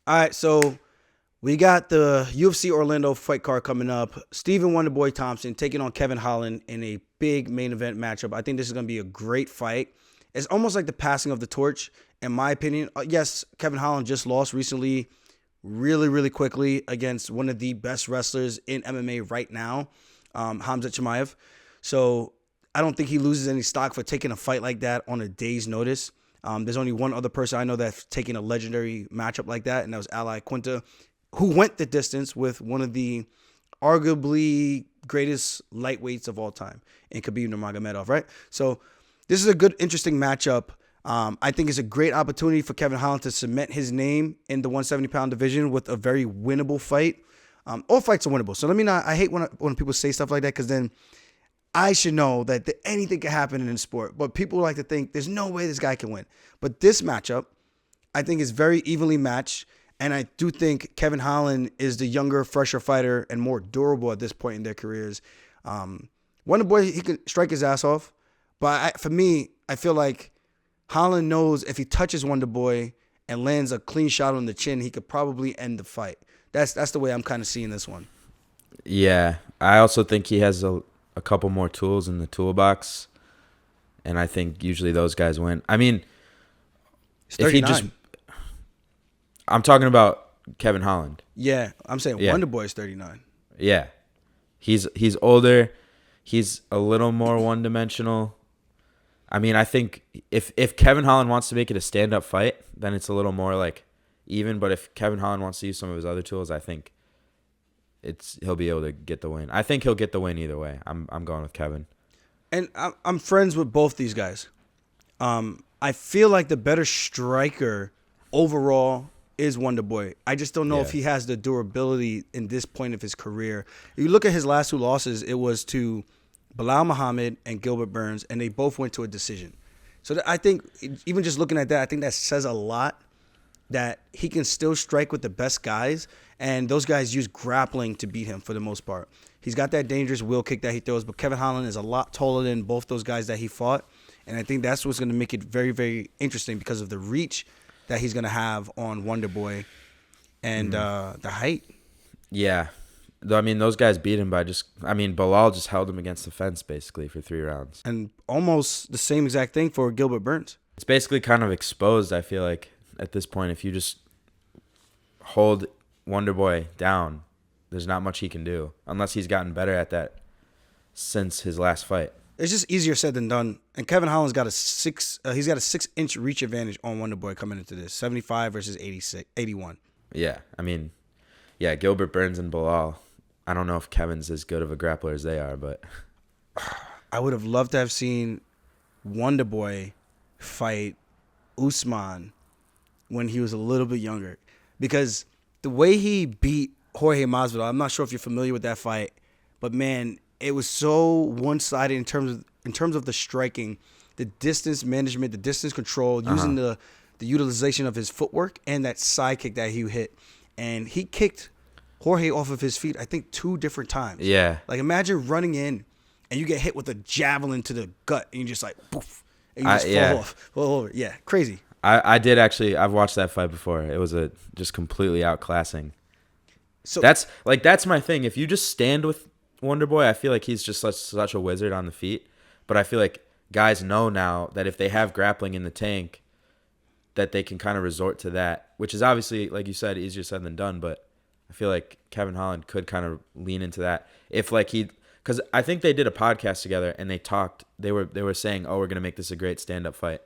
All right, so we got the UFC Orlando fight card coming up. Stephen Wonderboy Thompson taking on Kevin Holland in a big main event matchup. I think this is going to be a great fight. It's almost like the passing of the torch, in my opinion. Yes, Kevin Holland just lost recently, really, really quickly against one of the best wrestlers in MMA right now, Hamza Chimaev. So I don't think he loses any stock for taking a fight like that on a day's notice. There's only one other person I know that's taken a legendary matchup like that, and that was Ali Quinta, who went the distance with one of the arguably greatest lightweights of all time in Khabib Nurmagomedov, right? So this is a good, interesting matchup. I think it's a great opportunity for Kevin Holland to cement his name in the 170-pound division with a very winnable fight. All fights are winnable. So let me not. I hate when people say stuff like that, because then I should know that anything can happen in the sport. But people like to think there's no way this guy can win. But this matchup, I think, is very evenly matched. And I do think Kevin Holland is the younger, fresher fighter and more durable at this point in their careers. Wonderboy, he can strike his ass off. But for me, I feel like Holland knows if he touches Wonderboy and lands a clean shot on the chin, he could probably end the fight. That's the way I'm kind of seeing this one. Yeah, I also think he has a couple more tools in the toolbox, and I think usually those guys win. I mean, if he just, I'm talking about Kevin Holland. Yeah, I'm saying Wonderboy is 39. Yeah, he's older. He's a little more one-dimensional. I mean, I think if Kevin Holland wants to make it a stand-up fight, then it's a little more like even. But if Kevin Holland wants to use some of his other tools, I think he'll be able to get the win. I think he'll get the win either way. I'm going with Kevin. And I'm friends with both these guys. I feel like the better striker overall is Wonderboy. I just don't know if he has the durability in this point of his career. If you look at his last two losses, it was to Bilal Muhammad and Gilbert Burns, and they both went to a decision. So I think even just looking at that, I think that says a lot that he can still strike with the best guys, and those guys use grappling to beat him for the most part. He's got that dangerous wheel kick that he throws, but Kevin Holland is a lot taller than both those guys that he fought, and I think that's what's going to make it very, very interesting because of the reach that he's going to have on Wonderboy and the height. Yeah. I mean, those guys beat him by Bilal just held him against the fence basically for 3 rounds. And almost the same exact thing for Gilbert Burns. It's basically kind of exposed, I feel like, at this point. If you just hold Wonderboy down, there's not much he can do unless he's gotten better at that since his last fight. It's just easier said than done. And Kevin Holland's got a 6-inch reach advantage on Wonderboy coming into this. 75 versus 81. Yeah, I mean, yeah, Gilbert Burns and Bilal. I don't know if Kevin's as good of a grappler as they are, but I would have loved to have seen Wonderboy fight Usman when he was a little bit younger, because the way he beat Jorge Masvidal, I'm not sure if you're familiar with that fight, but man, it was so one-sided in terms of the striking, the distance management, the distance control, using the utilization of his footwork and that side kick that he hit, and he kicked Jorge off of his feet, I think 2 different times. Yeah. Like, imagine running in and you get hit with a javelin to the gut and you just like, poof, and you just fall over. Yeah, crazy. I did actually. I've watched that fight before. It was just completely outclassing. So that's my thing. If you just stand with Wonderboy, I feel like he's just such a wizard on the feet. But I feel like guys know now that if they have grappling in the tank, that they can kind of resort to that, which is obviously, like you said, easier said than done. But I feel like Kevin Holland could kind of lean into that because I think they did a podcast together and they talked. They were saying, "Oh, we're gonna make this a great stand-up fight."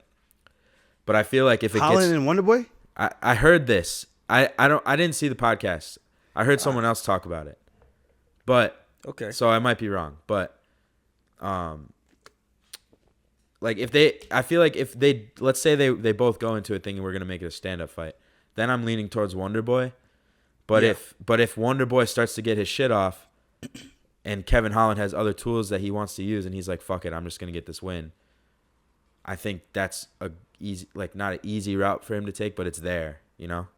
But I feel like if it Holland and Wonderboy, I heard this. I didn't see the podcast. I heard someone else talk about it. But okay, so I might be wrong. But like I feel like if they, let's say they both go into it thinking we're gonna make it a stand-up fight, then I'm leaning towards Wonderboy. But if Wonderboy starts to get his shit off, and Kevin Holland has other tools that he wants to use, and he's like, "Fuck it, I'm just gonna get this win." I think that's not an easy route for him to take, but it's there, you know.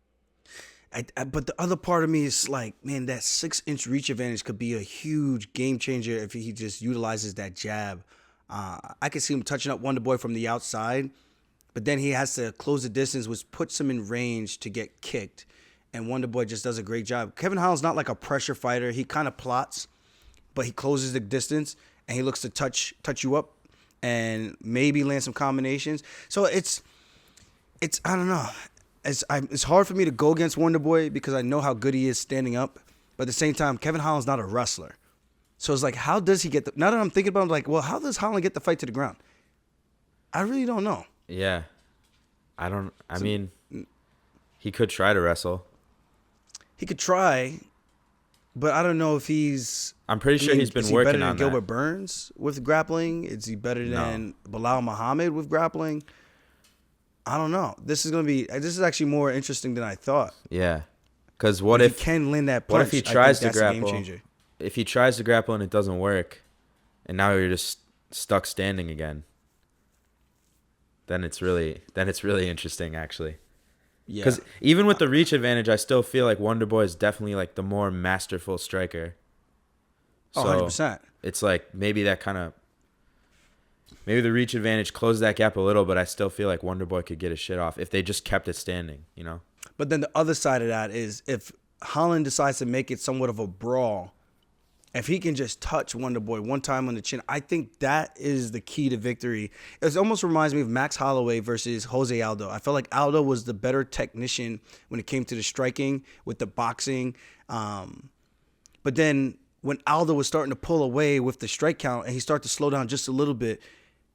But the other part of me is like, man, that 6-inch reach advantage could be a huge game changer if he just utilizes that jab. I could see him touching up Wonderboy from the outside, but then he has to close the distance, which puts him in range to get kicked. and Wonderboy just does a great job. Kevin Holland's not like a pressure fighter. He kind of plots, but he closes the distance and he looks to touch you up and maybe land some combinations. So it's I don't know. It's hard for me to go against Wonderboy because I know how good he is standing up, but at the same time, Kevin Holland's not a wrestler. So it's like, how does he get the? Now that I'm thinking about it, I'm like, well, how does Holland get the fight to the ground? I really don't know. Yeah, mean, he could try to wrestle. He could try, but I don't know if he's. I'm pretty sure he's been working on that. Is he better than Gilbert Burns with grappling? Is he better than Bilal Muhammad with grappling? I don't know. This is actually more interesting than I thought. Yeah, because what if he can land that punch? What if he tries to grapple? If he tries to grapple and it doesn't work, and now you're just stuck standing again, then it's really interesting actually. Yeah. Because even with the reach advantage, I still feel like Wonderboy is definitely like the more masterful striker. So 100%. It's like maybe the reach advantage closed that gap a little, but I still feel like Wonderboy could get his shit off if they just kept it standing, you know? But then the other side of that is if Holland decides to make it somewhat of a brawl, if he can just touch Wonderboy one time on the chin, I think that is the key to victory. It almost reminds me of Max Holloway versus Jose Aldo. I felt like Aldo was the better technician when it came to the striking with the boxing. But then when Aldo was starting to pull away with the strike count and he started to slow down just a little bit,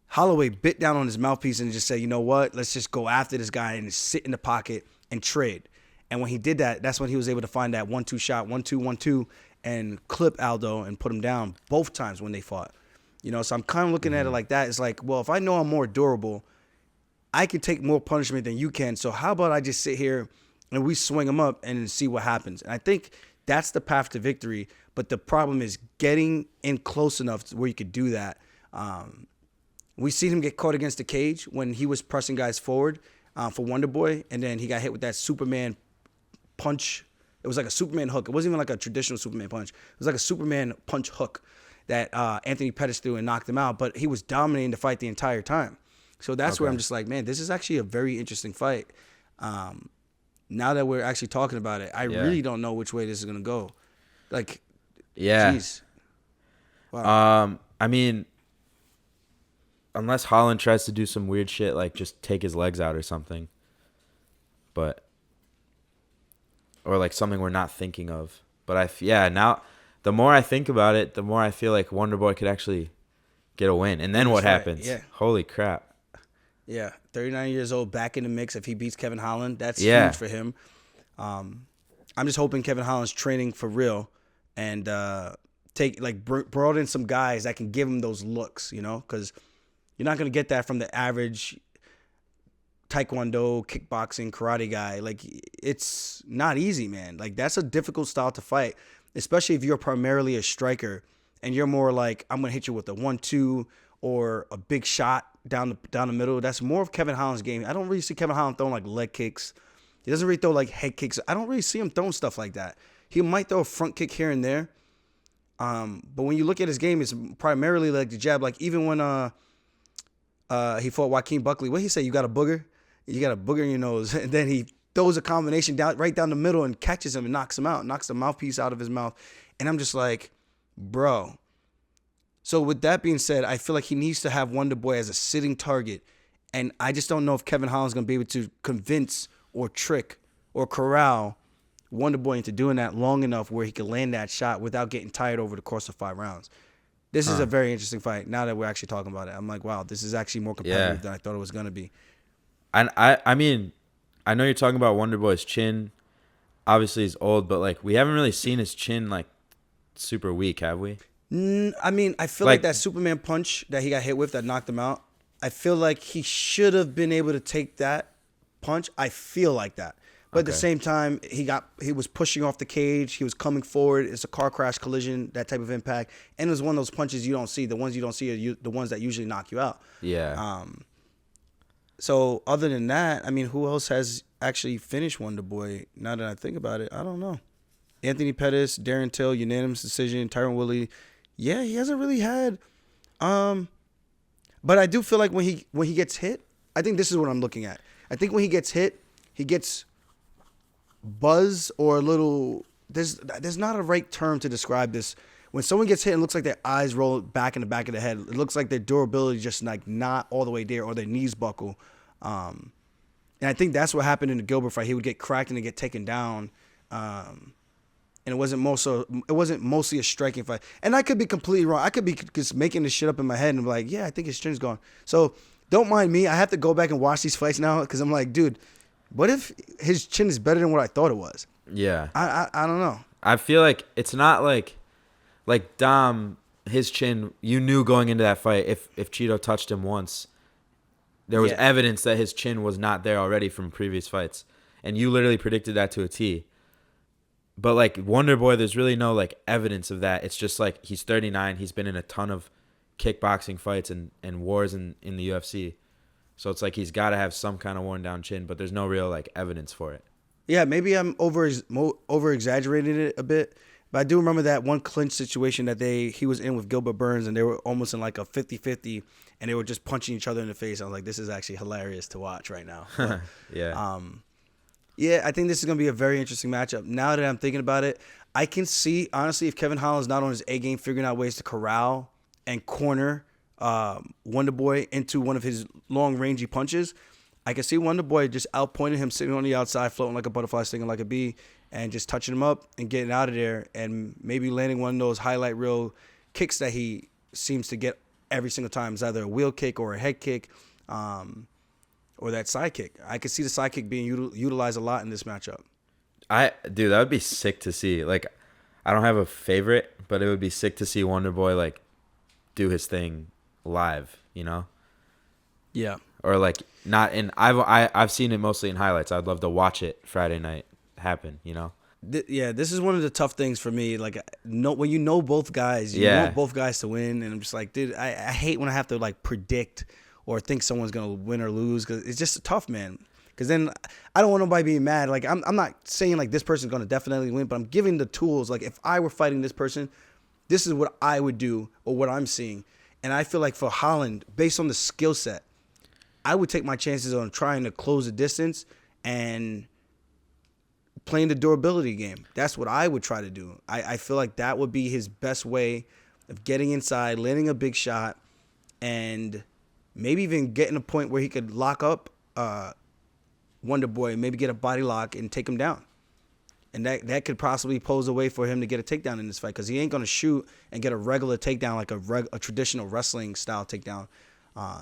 Holloway bit down on his mouthpiece and just said, you know what, let's just go after this guy and sit in the pocket and trade. And when he did that, that's when he was able to find that 1-2 shot, 1-2, 1-2, and clip Aldo and put him down both times when they fought. You know, so I'm kind of looking at it like that. It's like, well, if I know I'm more durable, I can take more punishment than you can. So how about I just sit here and we swing him up and see what happens? And I think that's the path to victory. But the problem is getting in close enough to where you could do that. We seen him get caught against the cage when he was pressing guys forward for Wonderboy, and then he got hit with that Superman punch. It was like a Superman hook. It wasn't even like a traditional Superman punch. It was like a Superman punch hook that Anthony Pettis threw and knocked him out, but he was dominating the fight the entire time. So that's where I'm just like, man, this is actually a very interesting fight. Now that we're actually talking about it, I really don't know which way this is going to go. Like, geez. Wow. I mean, unless Holland tries to do some weird shit, like just take his legs out or something. Or like something we're not thinking of. But now the more I think about it, the more I feel like Wonderboy could actually get a win. And then what happens? Yeah. Holy crap. Yeah. 39 years old, back in the mix. If he beats Kevin Holland, that's huge for him. I'm just hoping Kevin Holland's training for real and brought in some guys that can give him those looks, you know, because you're not going to get that from the average Taekwondo, kickboxing, karate guy. Like, it's not easy, man. Like, that's a difficult style to fight, especially if you're primarily a striker and you're more like, I'm going to hit you with a 1-2 or a big shot down the middle. That's more of Kevin Holland's game. I don't really see Kevin Holland throwing like leg kicks. He doesn't really throw like head kicks. I don't really see him throwing stuff like that. He might throw a front kick here and there. But when you look at his game, it's primarily like the jab. Like, even when he fought Joaquin Buckley, what he say? You got a booger? You got a booger in your nose. And then he throws a combination right down the middle and catches him and knocks him out, knocks the mouthpiece out of his mouth. And I'm just like, bro. So with that being said, I feel like he needs to have Wonderboy as a sitting target. And I just don't know if Kevin Holland's going to be able to convince or trick or corral Wonderboy into doing that long enough where he can land that shot without getting tired over the course of 5 rounds. This is a very interesting fight. Now that we're actually talking about it, I'm like, wow, this is actually more competitive than I thought it was going to be. And I mean, I know you're talking about Wonderboy's chin. Obviously, he's old, but like we haven't really seen his chin like super weak, have we? I mean, I feel like that Superman punch that he got hit with that knocked him out, I feel like he should have been able to take that punch. I feel like that. But at the same time, he was pushing off the cage. He was coming forward. It's a car crash collision, that type of impact. And it was one of those punches you don't see. The ones you don't see are the ones that usually knock you out. Yeah. So other than that, I mean, who else has actually finished Wonderboy? Now that I think about it, I don't know. Anthony Pettis, Darren Till, unanimous decision. Tyron Woodley, yeah, he hasn't really had. But I do feel like when he gets hit, I think this is what I'm looking at. I think when he gets hit, he gets buzz or a little. There's not a right term to describe this. When someone gets hit, it looks like their eyes roll back in the back of the head. It looks like their durability just like not all the way there, or their knees buckle. And I think that's what happened in the Gilbert fight. He would get cracked and then get taken down. And it wasn't mostly a striking fight. And I could be completely wrong. I could be just making this shit up in my head and be like, yeah, I think his chin's gone. So don't mind me. I have to go back and watch these fights now because I'm like, dude, what if his chin is better than what I thought it was? Yeah. I don't know. I feel like it's not like Dom, his chin, you knew going into that fight, if Cheeto touched him once, there was evidence that his chin was not there already from previous fights. And you literally predicted that to a T. But like Wonderboy, there's really no like evidence of that. It's just like he's 39. He's been in a ton of kickboxing fights and wars in the UFC. So it's like he's got to have some kind of worn down chin, but there's no real like evidence for it. Yeah, maybe I'm over exaggerating it a bit, but I do remember that one clinch situation that he was in with Gilbert Burns, and they were almost in like a 50-50, and they were just punching each other in the face. I was like, this is actually hilarious to watch right now. But, yeah. Yeah, I think this is going to be a very interesting matchup. Now that I'm thinking about it, I can see, honestly, if Kevin Holland's not on his A game, figuring out ways to corral and corner Wonderboy into one of his long, rangy punches, I can see Wonderboy just outpointing him, sitting on the outside, floating like a butterfly, stinging like a bee, and just touching him up and getting out of there, and maybe landing one of those highlight reel kicks that he seems to get every single time. It's either a wheel kick or a head kick, or that side kick. I could see the side kick being utilized a lot in this matchup. Dude, that would be sick to see. Like, I don't have a favorite, but it would be sick to see Wonderboy like do his thing live, you know? Yeah. Or like not in. I've seen it mostly in highlights. I'd love to watch it Friday night happen, you know? Yeah, this is one of the tough things for me. Like, when you know both guys, you want both guys to win, and I'm just like, dude, I hate when I have to like predict or think someone's gonna win or lose, because it's just tough, man. Because then I don't want nobody being mad. Like, I'm not saying like this person's gonna definitely win, but I'm giving the tools. Like, if I were fighting this person, this is what I would do or what I'm seeing. And I feel like for Holland, based on the skill set, I would take my chances on trying to close the distance and playing the durability game. That's what I would try to do. I feel like that would be his best way of getting inside, landing a big shot, and maybe even getting a point where he could lock up Wonderboy, maybe get a body lock and take him down. And that could possibly pose a way for him to get a takedown in this fight, because he ain't going to shoot and get a regular takedown like a traditional wrestling style takedown.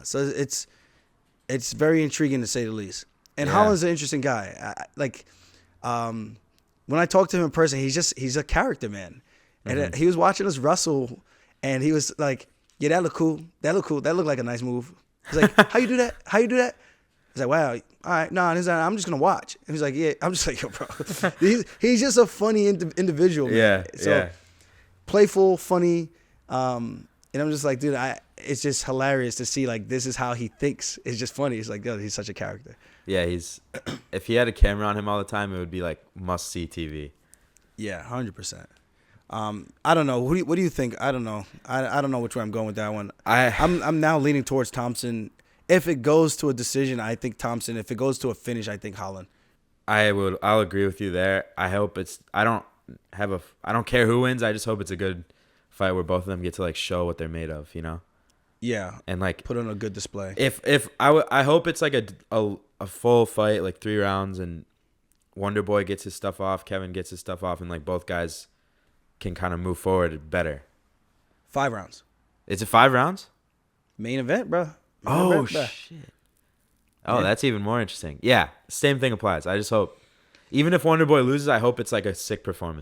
So it's very intriguing to say the least. And Holland's an interesting guy. When I talked to him in person, he's a character, man. And he was watching us wrestle, and he was like, yeah, that looked cool. That looked like a nice move. He's like, how you do that? I was like, wow, all right, no, he's like, I'm just gonna watch. And he's like, yeah, I'm just like, yo, bro. he's just a funny individual, man. Yeah, so playful, funny, and I'm just like, dude, it's just hilarious to see like this is how he thinks. It's just funny. It's like, yo, he's such a character. Yeah, if he had a camera on him all the time, it would be like must see TV. Yeah, 100%. I don't know. What do you think? I don't know. I don't know which way I'm going with that one. I'm now leaning towards Thompson. If it goes to a decision, I think Thompson. If it goes to a finish, I think Holland. I'll agree with you there. I hope I don't care who wins. I just hope it's a good fight where both of them get to like show what they're made of, you know? Yeah. And like put on a good display. I hope it's like a full fight, like 3 rounds, and Wonderboy gets his stuff off, Kevin gets his stuff off, and like both guys can kind of move forward better. 5 rounds. Is it 5 rounds? Main event, bro. Shit. Oh, that's even more interesting. Yeah, same thing applies. I just hope, even if Wonderboy loses, I hope it's like a sick performance.